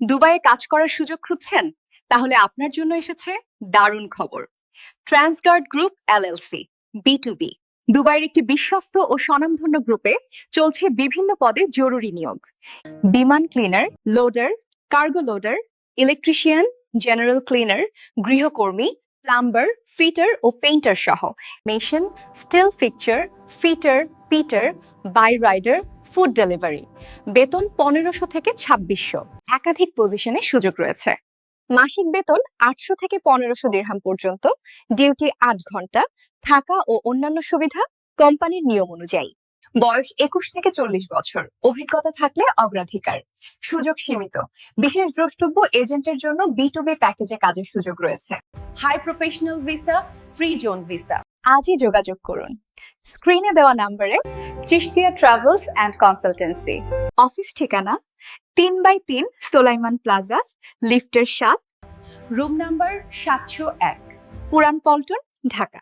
দুবাইয়ে কাজ করার সুযোগ খুঁজছেন? তাহলে আপনার জন্য এসেছে দারুণ খবর। ট্রান্সগার্ড গ্রুপ এলএলসি B2B দুবাইয়ের একটি বিশ্বস্ত ও স্বনামধন্য গ্রুপে চলছে বিভিন্ন পদে জরুরি নিয়োগ। বিমান cleaner, loader, cargo loader, electrician, general cleaner, গৃহকর্মী, প্লাম্বার, ফিটার ও পেইন্টার সহ মেশিন, স্টিল ফিকচার, ফিটার, পিটার, বাই রাইডার, ফুড ডেলিভারি। বেতন 1500 থেকে 2600। একাধিক পজিশনে সুযোগ রয়েছে। মাসিক বেতন 800 থেকে 1500 দিরহাম পর্যন্ত। ডিউটি 8 ঘন্টা। থাকা ও অন্যান্য সুবিধা কোম্পানির নিয়ম অনুযায়ী। বয়স 21 থেকে 40 বছর। অভিজ্ঞতা থাকলে অগ্রাধিকার। সুযোগ সীমিত। বিশেষ দ্রষ্টব্য এজেন্টের জন্য B2B প্যাকেজে কাজের সুযোগ রয়েছে। High professional visa, free zone visa. আজই যোগাযোগ করুন স্ক্রিনে দেওয়া নম্বরে। Chishtia travels and consultancy. Office ঠিকানা 3x3 সোলাইমান প্লাজা, লিফটের 7, রুম নাম্বার 701, পুরান পল্টন, ঢাকা।